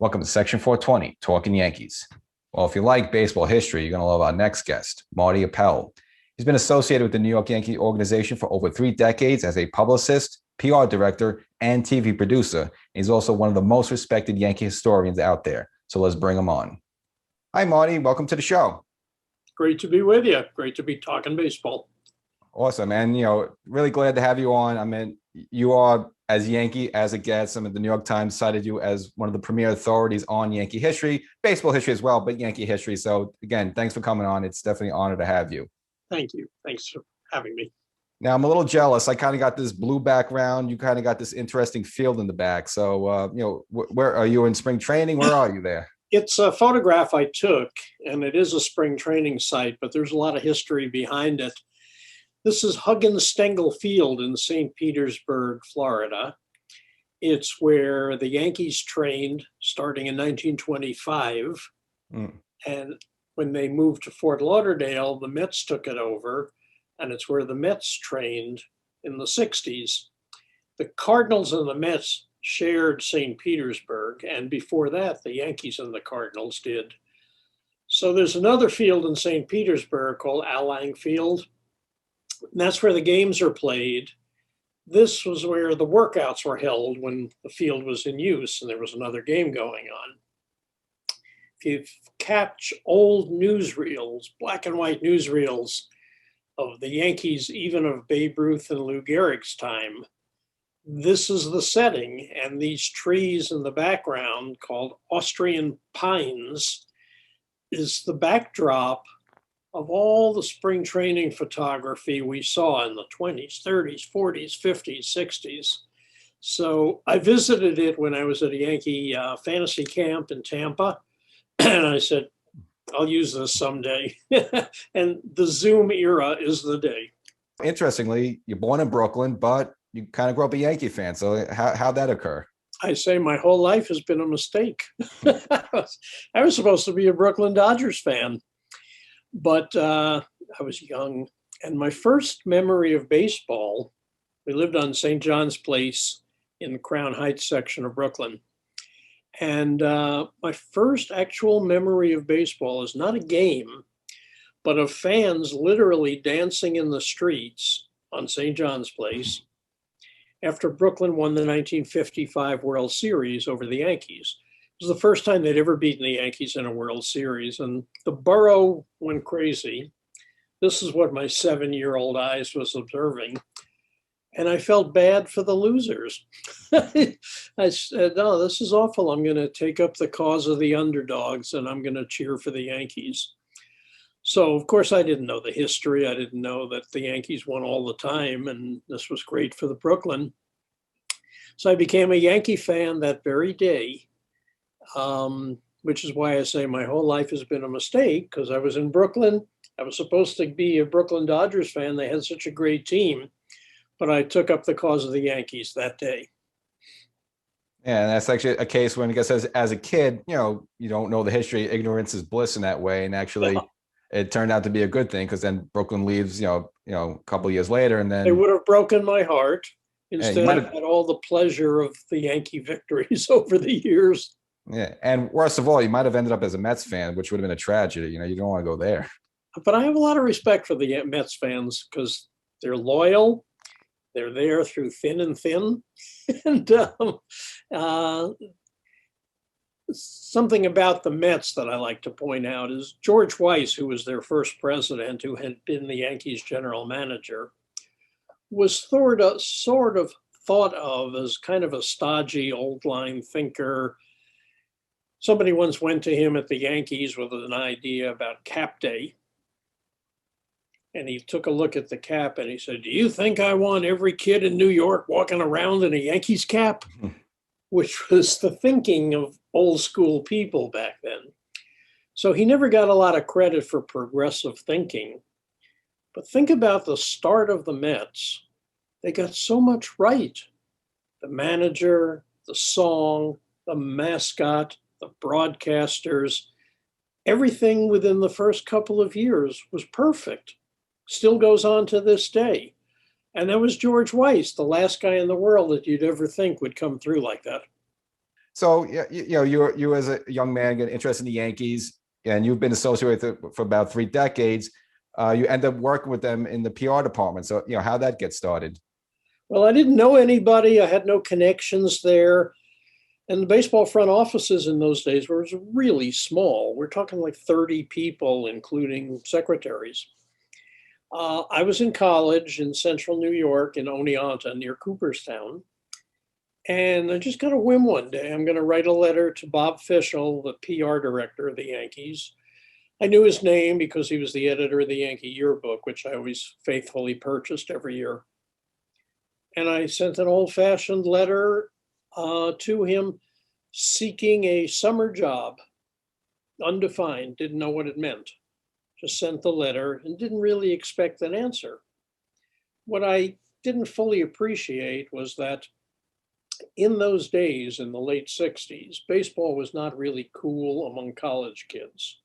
Welcome to Section 420, Talkin Yankees. Well, if you like baseball history, you're going to love our next guest, Marty Appel. He's been associated with the New York Yankee organization for over 3 decades as a publicist, PR director, and TV producer. He's also one of the most respected Yankee historians out there. So let's bring him on. Hi, Marty. Welcome to the show. Great to be with you. Great to be talking baseball. Awesome. And, really glad to have you on. I mean, you are as Yankee as it gets. I mean, the New York Times cited you as one of the premier authorities on Yankee history, baseball history as well, but Yankee history. So again, thanks for coming on. It's definitely an honor to have you. Thank you. Thanks for having me. Now, I'm a little jealous. I kind of got this blue background. You kind of got this interesting field in the back. So, where are you in spring training? Where are you there? It's a photograph I took, and it is a spring training site, but there's a lot of history behind it. This is Huggins Stengel Field in St. Petersburg, Florida. It's where the Yankees trained starting in 1925. And when they moved to Fort Lauderdale, the Mets took it over, and it's where the Mets trained in the 60s. The Cardinals and the Mets shared St. Petersburg, and before that, the Yankees and the Cardinals did. So there's another field in St. Petersburg called Allang Field. And that's where the games are played. This was where the workouts were held when the field was in use and there was another game going on. If you catch old newsreels, black and white newsreels of the Yankees, even of Babe Ruth and Lou Gehrig's time, this is the setting, and these trees in the background called Austrian pines is the backdrop of all the spring training photography we saw in the 20s, 30s, 40s, 50s, 60s. So I visited it when I was at a Yankee fantasy camp in Tampa, and I said, I'll use this someday. And the Zoom era is the day. Interestingly, you're born in Brooklyn, but you kind of grew up a Yankee fan. So how'd that occur? I say my whole life has been a mistake. I was supposed to be a Brooklyn Dodgers fan. But I was young, and my first memory of baseball, we lived on St. John's Place in the Crown Heights section of Brooklyn. And my first actual memory of baseball is not a game, but of fans literally dancing in the streets on St. John's Place after Brooklyn won the 1955 World Series over the Yankees. It was the first time they'd ever beaten the Yankees in a World Series, and the borough went crazy. This is what my 7-year-old eyes was observing, and I felt bad for the losers. I said, no, this is awful. I'm going to take up the cause of the underdogs, and I'm going to cheer for the Yankees. So, of course, I didn't know the history. I didn't know that the Yankees won all the time, and this was great for the Brooklyn. So I became a Yankee fan that very day. Which is why I say my whole life has been a mistake, because I was in Brooklyn. I was supposed to be a Brooklyn Dodgers fan. They had such a great team, but I took up the cause of the Yankees that day. Yeah, and that's actually a case when, I guess, as a kid, you don't know the history. Ignorance is bliss in that way. And actually, it turned out to be a good thing, because then Brooklyn leaves, a couple of years later, and then they would have broken my heart. Instead, I had all the pleasure of the Yankee victories over the years. Yeah, and worst of all, you might have ended up as a Mets fan, which would have been a tragedy. You don't want to go there. But I have a lot of respect for the Mets fans because they're loyal. They're there through thin and thin. And something about the Mets that I like to point out is George Weiss, who was their first president, who had been the Yankees general manager, was sort of thought of as kind of a stodgy, old-line thinker. Somebody once went to him at the Yankees with an idea about cap day. And he took a look at the cap and he said, do you think I want every kid in New York walking around in a Yankees cap? Which was the thinking of old school people back then. So he never got a lot of credit for progressive thinking. But think about the start of the Mets. They got so much right. The manager, the song, the mascot, the broadcasters, everything within the first couple of years was perfect. Still goes on to this day. And that was George Weiss, the last guy in the world that you'd ever think would come through like that. So yeah, you as a young man get interested in the Yankees, and you've been associated with it for about 3 decades. You end up working with them in the PR department. So how that get started? Well, I didn't know anybody. I had no connections there. And the baseball front offices in those days were really small. We're talking like 30 people, including secretaries. I was in college in central New York in Oneonta near Cooperstown. And I just got a whim one day. I'm going to write a letter to Bob Fischel, the PR director of the Yankees. I knew his name because he was the editor of the Yankee Yearbook, which I always faithfully purchased every year. And I sent an old-fashioned letter to him seeking a summer job, undefined, didn't know what it meant. Just sent the letter and didn't really expect an answer. What I didn't fully appreciate was that in those days, in the late 60s, baseball was not really cool among college kids.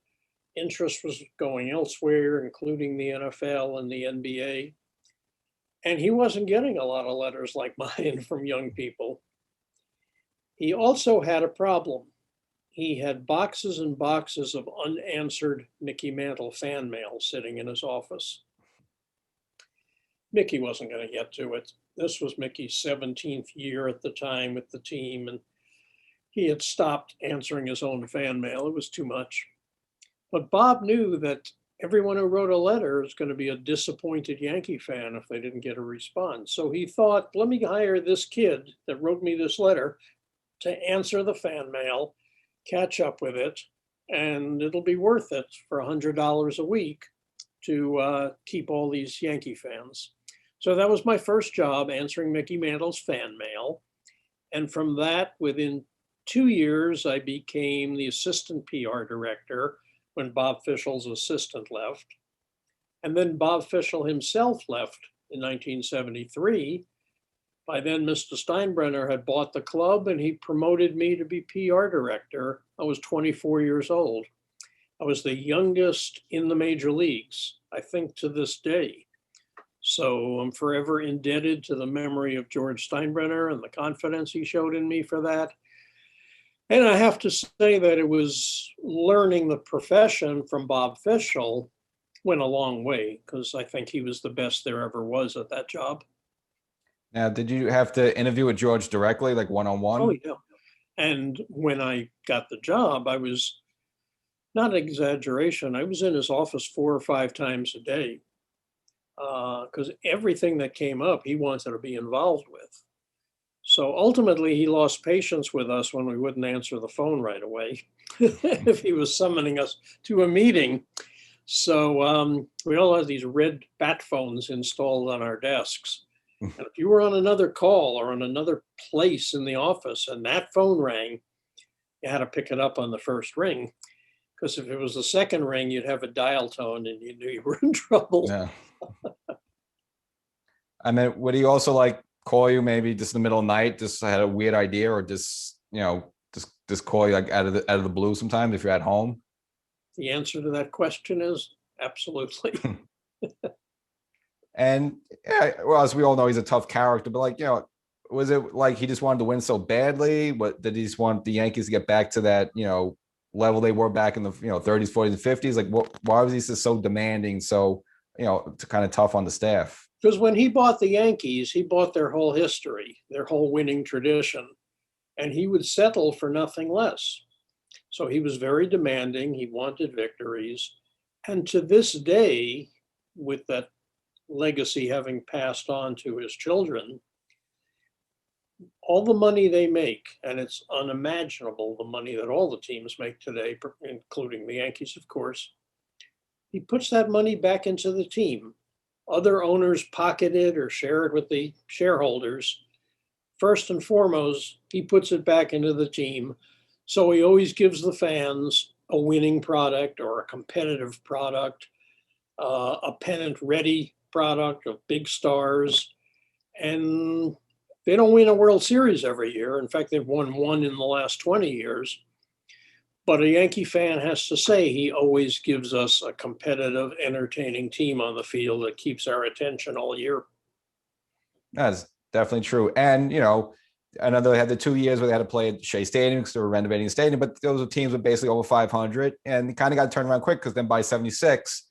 Interest was going elsewhere, including the NFL and the NBA. And he wasn't getting a lot of letters like mine from young people. He also had a problem. He had boxes and boxes of unanswered Mickey Mantle fan mail sitting in his office. Mickey wasn't going to get to it. This was Mickey's 17th year at the time with the team, and he had stopped answering his own fan mail. It was too much. But Bob knew that everyone who wrote a letter is going to be a disappointed Yankee fan if they didn't get a response. So he thought, let me hire this kid that wrote me this letter to answer the fan mail, catch up with it, and it'll be worth it for $100 a week to keep all these Yankee fans. So that was my first job, answering Mickey Mantle's fan mail. And from that, within 2 years, I became the assistant PR director when Bob Fischel's assistant left. And then Bob Fischel himself left in 1973. By then, Mr. Steinbrenner had bought the club and he promoted me to be PR director. I was 24 years old. I was the youngest in the major leagues, I think, to this day. So I'm forever indebted to the memory of George Steinbrenner and the confidence he showed in me for that. And I have to say that it was learning the profession from Bob Fischel went a long way, because I think he was the best there ever was at that job. Now, did you have to interview with George directly, like one-on-one? Oh, yeah. And when I got the job, I was, not an exaggeration, I was in his office 4 or 5 times a day, because everything that came up, he wanted to be involved with. So ultimately, he lost patience with us when we wouldn't answer the phone right away if he was summoning us to a meeting. So we all had these red bat phones installed on our desks. And if you were on another call or on another place in the office and that phone rang, you had to pick it up on the first ring. Because if it was the second ring, you'd have a dial tone and you knew you were in trouble. Yeah. I mean, would he also like call you maybe just in the middle of the night, just had a weird idea, or just, just call you like out of the blue sometimes if you're at home? The answer to that question is absolutely. And yeah, well, as we all know, he's a tough character, but like, was it like he just wanted to win so badly? What did he just want the Yankees to get back to that, level they were back in the 30s, 40s, and 50s? Like, why was he just so demanding, so kind of tough on the staff? Because when he bought the Yankees, he bought their whole history, their whole winning tradition, and he would settle for nothing less. So he was very demanding. He wanted victories. And to this day, with that legacy having passed on to his children, all the money they make, and it's unimaginable the money that all the teams make today, including the Yankees, of course, he puts that money back into the team. Other owners pocket it or share it with the shareholders. First and foremost, he puts it back into the team. So he always gives the fans a winning product or a competitive product, a pennant-ready product of big stars. And they don't win a World Series every year. In fact, they've won one in the last 20 years. But a Yankee fan has to say he always gives us a competitive, entertaining team on the field that keeps our attention all year. That's definitely true. And, I know they had the 2 years where they had to play at Shea Stadium because they were renovating the stadium, but those were teams with basically over 500, and they kind of got turned around quick because then by 76,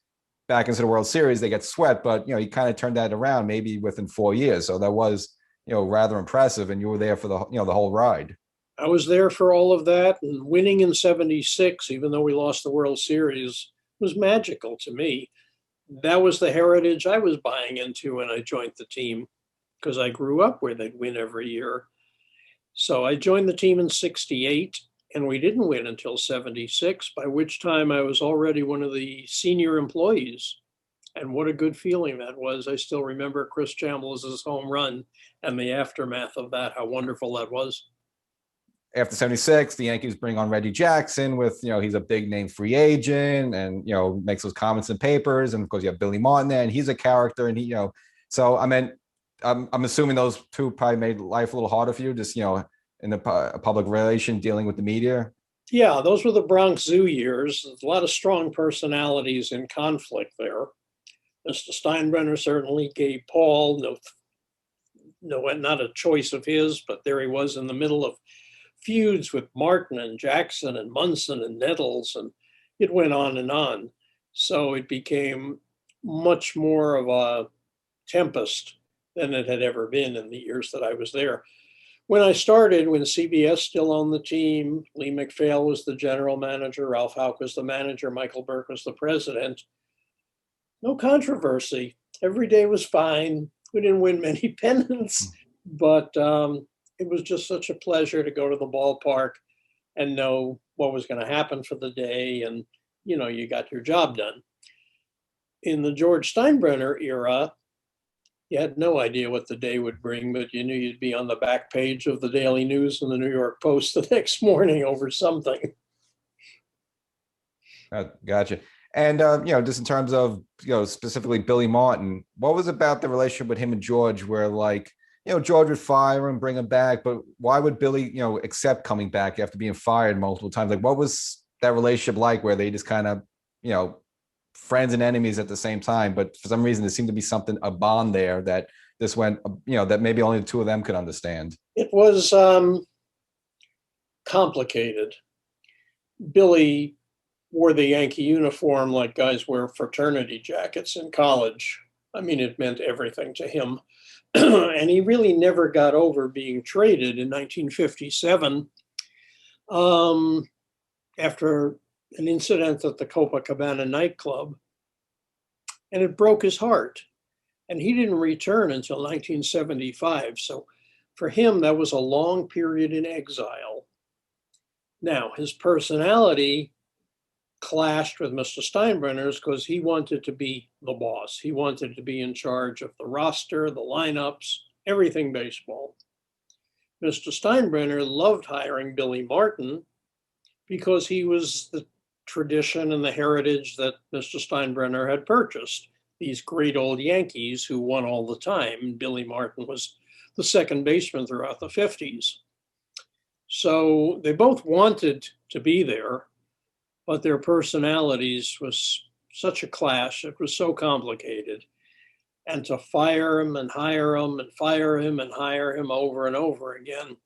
back into the World Series, they get swept. But he kind of turned that around maybe within 4 years. So that was rather impressive, and you were there for the whole ride. I was there for all of that, and winning in 76, even though we lost the World Series, was magical to me. That was the heritage I was buying into when I joined the team, because I grew up where they'd win every year. So I joined the team in 68, and we didn't win until 76, by which time I was already one of the senior employees. And what a good feeling that was. I still remember Chris Chambliss' home run and the aftermath of that, how wonderful that was. After 76, the Yankees bring on Reggie Jackson with, he's a big name free agent and, makes those comments in papers. And of course you have Billy Martin there, and he's a character, and so I mean, I'm assuming those two probably made life a little harder for you, just, in the public relation, dealing with the media. Yeah, those were the Bronx Zoo years. A lot of strong personalities in conflict there. Mr. Steinbrenner certainly gave Paul not a choice of his, but there he was in the middle of feuds with Martin and Jackson and Munson and Nettles, and it went on and on. So it became much more of a tempest than it had ever been in the years that I was there. When I started, when CBS still owned the team, Lee McPhail was the general manager, Ralph Houck was the manager, Michael Burke was the president. No controversy. Every day was fine. We didn't win many pennants, but it was just such a pleasure to go to the ballpark and know what was going to happen for the day, and you got your job done. In the George Steinbrenner era, you had no idea what the day would bring, but you knew you'd be on the back page of the Daily News and the New York Post the next morning over something. Gotcha. And, just in terms of, specifically Billy Martin, what was about the relationship with him and George where, like, George would fire him, bring him back, but why would Billy, accept coming back after being fired multiple times? Like, what was that relationship like where they just kind of, friends and enemies at the same time, but for some reason there seemed to be a bond there that this went, that maybe only the two of them could understand? It was complicated. Billy wore the Yankee uniform like guys wear fraternity jackets in college. I mean, it meant everything to him. And he really never got over being traded in 1957 after an incident at the Copacabana nightclub. And it broke his heart. And he didn't return until 1975. So for him, that was a long period in exile. Now, his personality clashed with Mr. Steinbrenner's because he wanted to be the boss. He wanted to be in charge of the roster, the lineups, everything baseball. Mr. Steinbrenner loved hiring Billy Martin because he was the tradition and the heritage that Mr. Steinbrenner had purchased. These great old Yankees who won all the time. Billy Martin was the second baseman throughout the 50s. So they both wanted to be there, but their personalities was such a clash. It was so complicated. And to fire him and hire him and fire him and hire him over and over again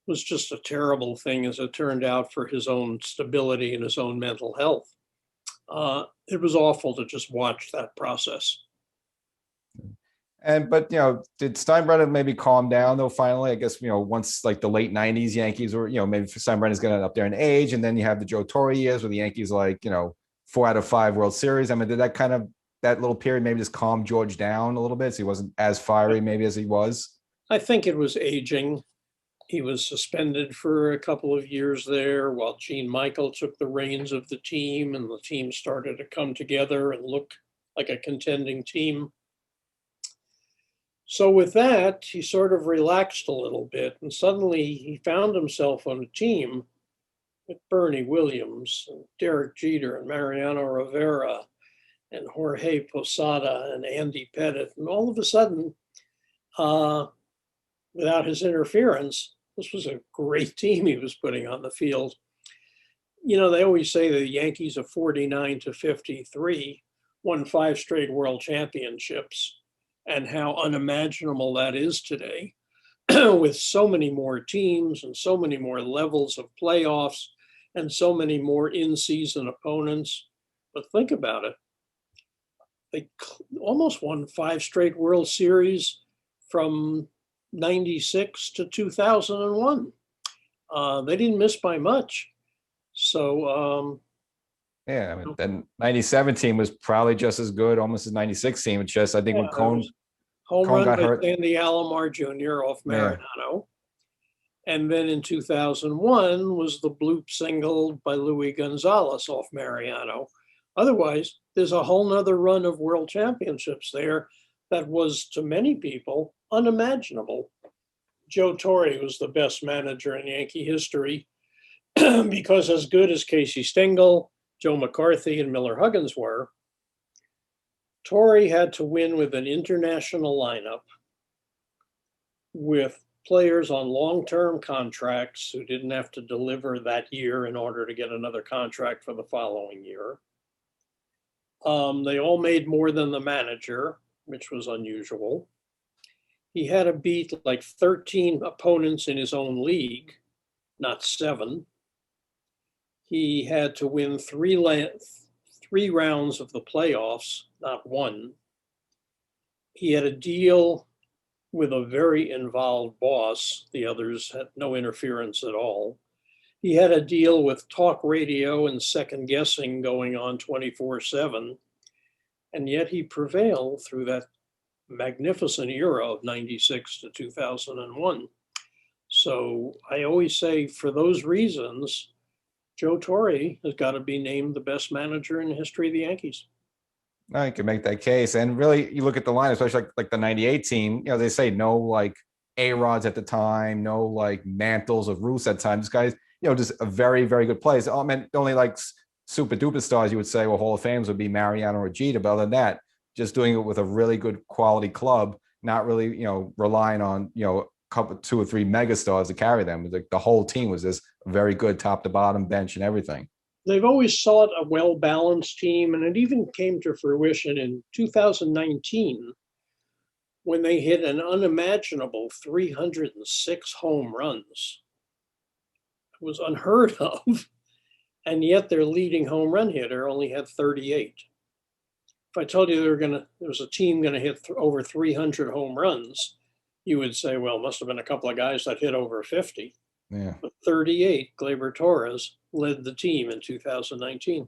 was just a terrible thing, as it turned out, for his own stability and his own mental health. It was awful to just watch that process. But did Steinbrenner maybe calm down though? Finally, I guess once like the late '90s Yankees were maybe Steinbrenner's getting up there in age, and then you have the Joe Torre years where the Yankees 4 out of 5 World Series. I mean, did that little period maybe just calm George down a little bit so he wasn't as fiery maybe as he was? I think it was aging. He was suspended for a couple of years there while Gene Michael took the reins of the team, and the team started to come together and look like a contending team. So with that, he sort of relaxed a little bit, and suddenly he found himself on a team with Bernie Williams and Derek Jeter and Mariano Rivera and Jorge Posada and Andy Pettit. And all of a sudden, without his interference, this was a great team he was putting on the field. They always say the Yankees of 49 to 53 won 5 straight world championships, and how unimaginable that is today. with so many more teams and so many more levels of playoffs and so many more in-season opponents. But think about it. They almost won 5 straight World Series from 96 to 2001. They didn't miss by much. So, Yeah, I mean, then 97 team was probably just as good, almost as 96 team. It's just, I think when home Cone run got by hurt. Sandy Alomar Jr. off Yeah. Mariano. And then in 2001 was the bloop single by Luis Gonzalez off Mariano. Otherwise, there's a whole nother run of world championships there that was, to many people, unimaginable. Joe Torre was the best manager in Yankee history because as good as Casey Stengel, Joe McCarthy, and Miller Huggins were, Torre had to win with an international lineup with players on long-term contracts who didn't have to deliver that year in order to get another contract for the following year. They all made more than the manager, which was unusual. He had to beat like 13 opponents in his own league, not 7. He had to win 3 rounds of the playoffs, not 1. He had a deal with a very involved boss. The others had no interference at all. He had a deal with talk radio and second guessing going on 24/7. And yet he prevailed through that magnificent era of 96 to 2001. So I always say, for those reasons, Joe Torre has got to be named the best manager in the history of the Yankees. No, you can make that case. And really, you look at the line, especially like the 98 team, you know, they say no like A-Rods at the time, no like Mantles of Ruth at the time. This guy's, you know, just a very, very good player. I mean, the only like super duper stars you would say, well, Hall of Fames would be Mariano or Jeter. But other than that, just doing it with a really good quality club, not really, you know, relying on, you know, a couple, 2 or 3 mega stars to carry them. Like the whole team was just very good, top to bottom, bench and everything. They've always sought a well-balanced team, and it even came to fruition in 2019 when they hit an unimaginable 306 home runs. It was unheard of, and yet their leading home run hitter only had 38. If I told you there was a team going to hit over 300 home runs, you would say, well, must have been a couple of guys that hit over 50. Yeah. But 38, Gleyber Torres led the team in 2019.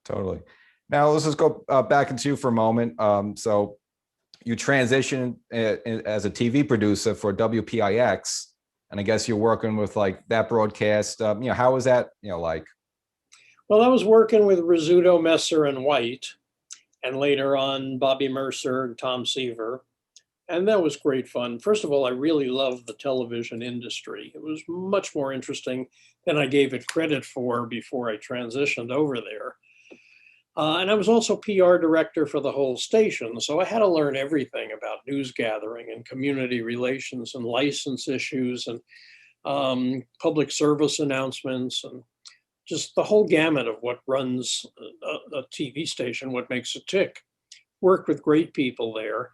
Totally. Now let's just go back into you for a moment. So you transitioned as a TV producer for WPIX, and I guess you're working with like that broadcast. You know, how was that? You know, like. Well, I was working with Rizzuto, Messer, and White, and later on Bobby Mercer and Tom Seaver. And that was great fun. First of all, I really loved the television industry. It was much more interesting than I gave it credit for before I transitioned over there. And I was also PR director for the whole station. So I had to learn everything about news gathering and community relations and license issues and public service announcements and just the whole gamut of what runs a TV station, what makes it tick. Worked with great people there.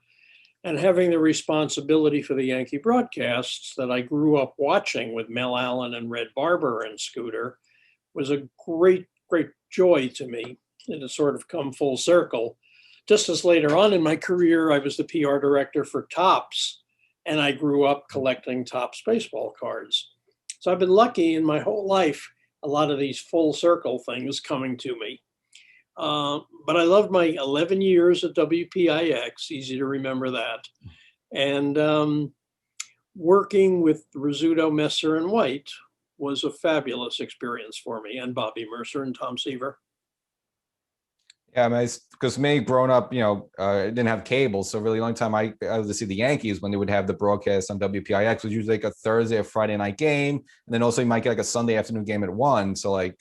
And having the responsibility for the Yankee broadcasts that I grew up watching with Mel Allen and Red Barber and Scooter was a great, great joy to me. It has sort of come full circle. Just as later on in my career, I was the PR director for Topps, and I grew up collecting Topps baseball cards. So I've been lucky in my whole life, a lot of these full circle things coming to me. But I loved my 11 years at WPIX, easy to remember that. And working with Rizzuto, Messer, and White was a fabulous experience for me, and Bobby Mercer and Tom Seaver. Yeah, I mean, because me growing up, you know, I didn't have cable. So really the only time I was to see the Yankees when they would have the broadcast on WPIX was usually like a Thursday or Friday night game. And then also you might get like a Sunday afternoon game at 1. So like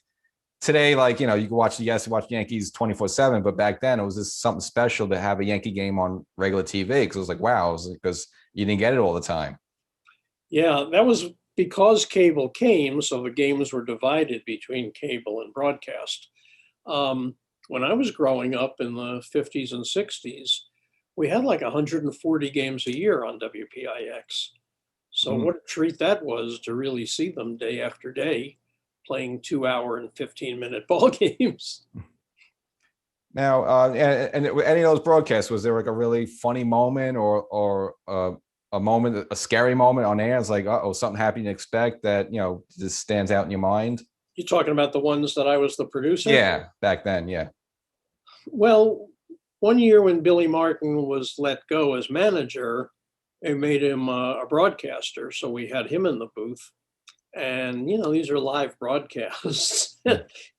today, like, you know, you can watch the Yankees 24/7, but back then it was just something special to have a Yankee game on regular TV because it was like, wow, because you didn't get it all the time. Yeah, that was because cable came, so the games were divided between cable and broadcast. When I was growing up in the 50s and 60s, we had like 140 games a year on WPIX. So Mm. what a treat that was to really see them day after day playing 2 hour and 15-minute ball games. Now, and any of those broadcasts, was there like a really funny moment or a moment, a scary moment on air? It's like, oh, something happened you didn't expect that, just stands out in your mind. You're talking about the ones that I was the producer? Yeah, back then, yeah. Well, one year when Billy Martin was let go as manager, they made him a broadcaster. So we had him in the booth. And, these are live broadcasts.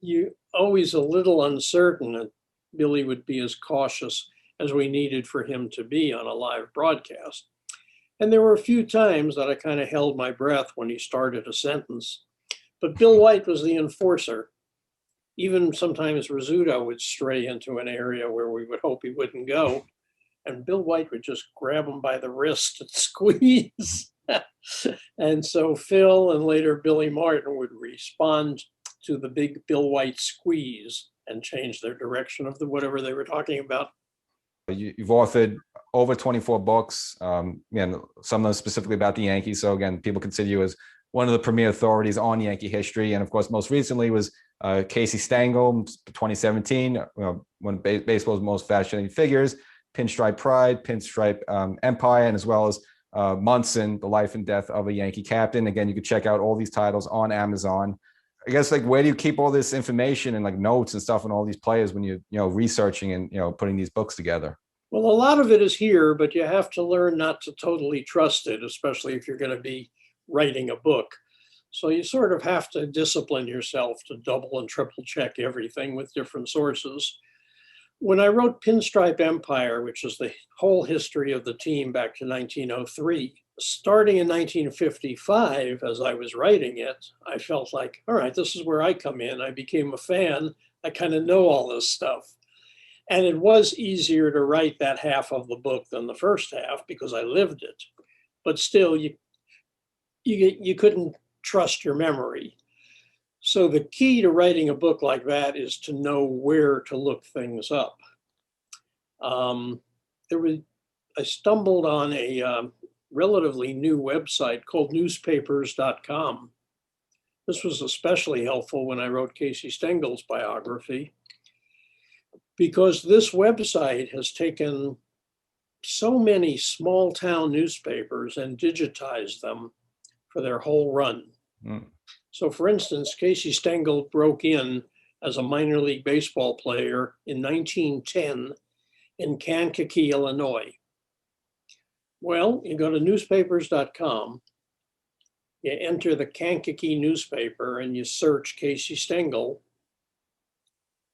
You always a little uncertain that Billy would be as cautious as we needed for him to be on a live broadcast. And there were a few times that I kind of held my breath when he started a sentence. But Bill White was the enforcer. Even sometimes Rizzuto would stray into an area where we would hope he wouldn't go. And Bill White would just grab him by the wrist and squeeze. And so Phil and later Billy Martin would respond to the big Bill White squeeze and change their direction of whatever they were talking about. You've authored over 24 books, and some of them specifically about the Yankees. So again, people consider you as one of the premier authorities on Yankee history. And of course, most recently was Casey Stengel, 2017, one of baseball's most fascinating figures, Pinstripe Pride, Pinstripe Empire, and as well as Munson, The Life and Death of a Yankee Captain. Again, you can check out all these titles on Amazon. I guess, like, where do you keep all this information and like notes and stuff on all these players when you're researching and putting these books together? Well, a lot of it is here, but you have to learn not to totally trust it, especially if you're going to be writing a book. So you sort of have to discipline yourself to double and triple check everything with different sources. When I wrote Pinstripe Empire, which is the whole history of the team back to 1903, starting in 1955, as I was writing it, I felt like, all right, this is where I come in. I became a fan. I kind of know all this stuff. And it was easier to write that half of the book than the first half because I lived it. But still, you couldn't trust your memory. So the key to writing a book like that is to know where to look things up. I stumbled on a relatively new website called newspapers.com. This was especially helpful when I wrote Casey Stengel's biography, because this website has taken so many small town newspapers and digitized them for their whole run. Mm. So for instance, Casey Stengel broke in as a minor league baseball player in 1910 in Kankakee, Illinois. Well, you go to newspapers.com, you enter the Kankakee newspaper and you search Casey Stengel,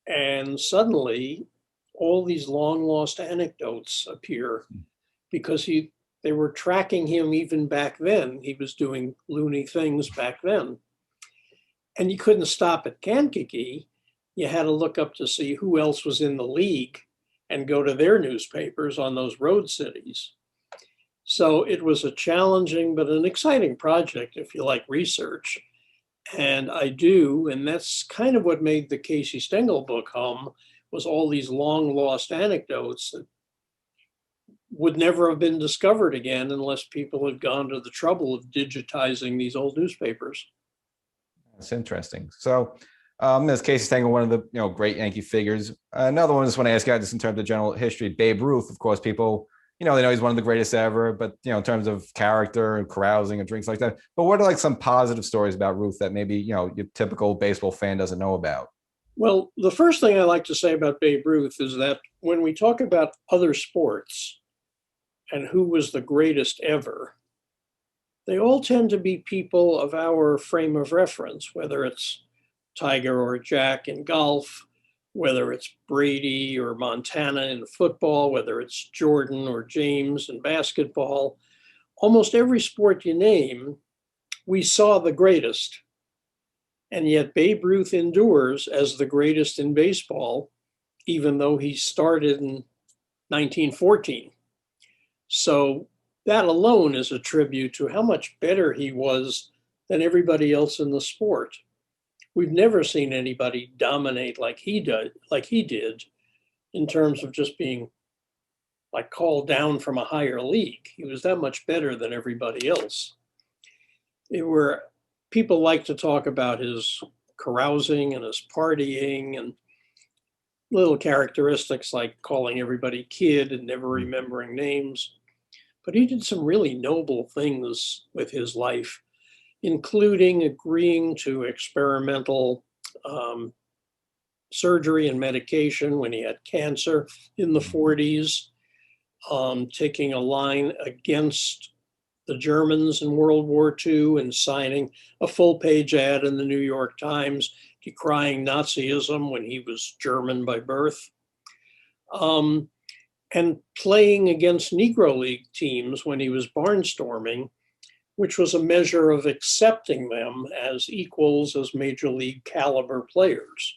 and suddenly all these long lost anecdotes appear because they were tracking him even back then. He was doing loony things back then. And you couldn't stop at Kankakee. You had to look up to see who else was in the league and go to their newspapers on those road cities. So it was a challenging but an exciting project if you like research. And I do, and that's kind of what made the Casey Stengel book hum, was all these long lost anecdotes that would never have been discovered again unless people had gone to the trouble of digitizing these old newspapers. That's interesting. So there's Casey Stengel, one of the great Yankee figures. Another one I just want to ask you, just in terms of general history, Babe Ruth. Of course, people they know he's one of the greatest ever, but in terms of character and carousing and drinks like that. But what are like some positive stories about Ruth that maybe your typical baseball fan doesn't know about? Well, the first thing I like to say about Babe Ruth is that when we talk about other sports and who was the greatest ever, they all tend to be people of our frame of reference, whether it's Tiger or Jack in golf, whether it's Brady or Montana in football, whether it's Jordan or James in basketball. Almost every sport you name, we saw the greatest. And yet Babe Ruth endures as the greatest in baseball, even though he started in 1914. So that alone is a tribute to how much better he was than everybody else in the sport. We've never seen anybody dominate like he did in terms of just being like called down from a higher league. He was that much better than everybody else. People like to talk about his carousing and his partying and little characteristics like calling everybody kid and never remembering names. But he did some really noble things with his life, including agreeing to experimental surgery and medication when he had cancer in the 40s, taking a line against the Germans in World War II and signing a full-page ad in the New York Times decrying Nazism when he was German by birth, and playing against Negro League teams when he was barnstorming, which was a measure of accepting them as equals, as major league caliber players.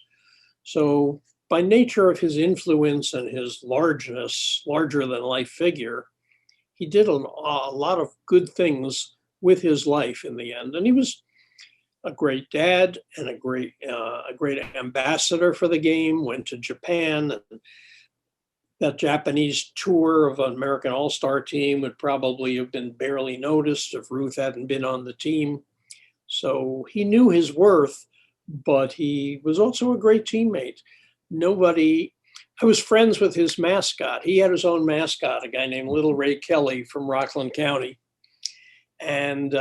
So by nature of his influence and his largeness, larger than life figure, he did a lot of good things with his life in the end. And he was a great dad and a great ambassador for the game, went to Japan. And that Japanese tour of an American All-Star team would probably have been barely noticed if Ruth hadn't been on the team. So he knew his worth, but he was also a great teammate. I was friends with his mascot. He had his own mascot, a guy named Little Ray Kelly from Rockland County. And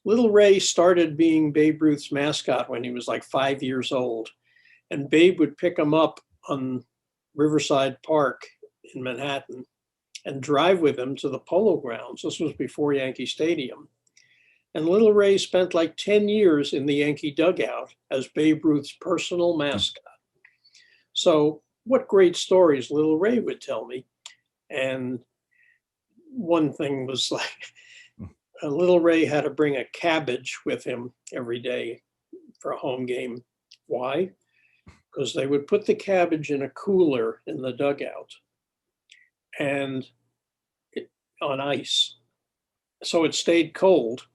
Little Ray started being Babe Ruth's mascot when he was like 5 years old. And Babe would pick him up on Riverside Park in Manhattan and drive with him to the Polo Grounds. This was before Yankee Stadium. And Little Ray spent like 10 years in the Yankee dugout as Babe Ruth's personal mascot. So what great stories Little Ray would tell me. And one thing was like, Little Ray had to bring a cabbage with him every day for a home game. Why? Because they would put the cabbage in a cooler in the dugout and on ice. So it stayed cold.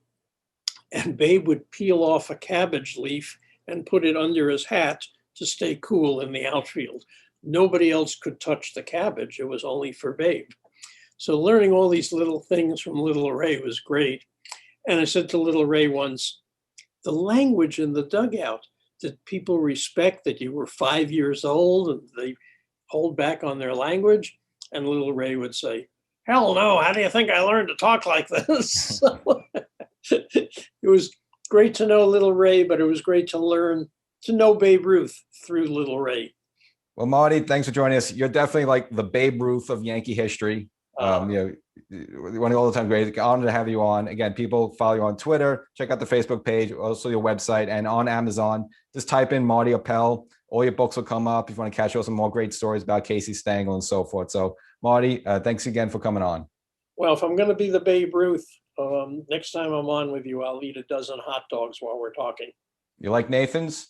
And Babe would peel off a cabbage leaf and put it under his hat to stay cool in the outfield. Nobody else could touch the cabbage. It was only for Babe. So learning all these little things from Little Ray was great. And I said to Little Ray once, the language in the dugout, did people respect that you were 5 years old and they hold back on their language? And Little Ray would say, hell no, how do you think I learned to talk like this? It was great to know Little Ray, but it was great to learn to know Babe Ruth through Little Ray. Well, Marty, thanks for joining us. You're definitely like the Babe Ruth of Yankee history. One of all the time great. Honored to have you on. Again, people follow you on Twitter. Check out the Facebook page, also your website, and on Amazon. Just type in Marty Appel. All your books will come up if you want to catch up some more great stories about Casey Stengel and so forth. So, Marty, thanks again for coming on. Well, if I'm going to be the Babe Ruth, next time I'm on with you, I'll eat a dozen hot dogs while we're talking. You like Nathan's?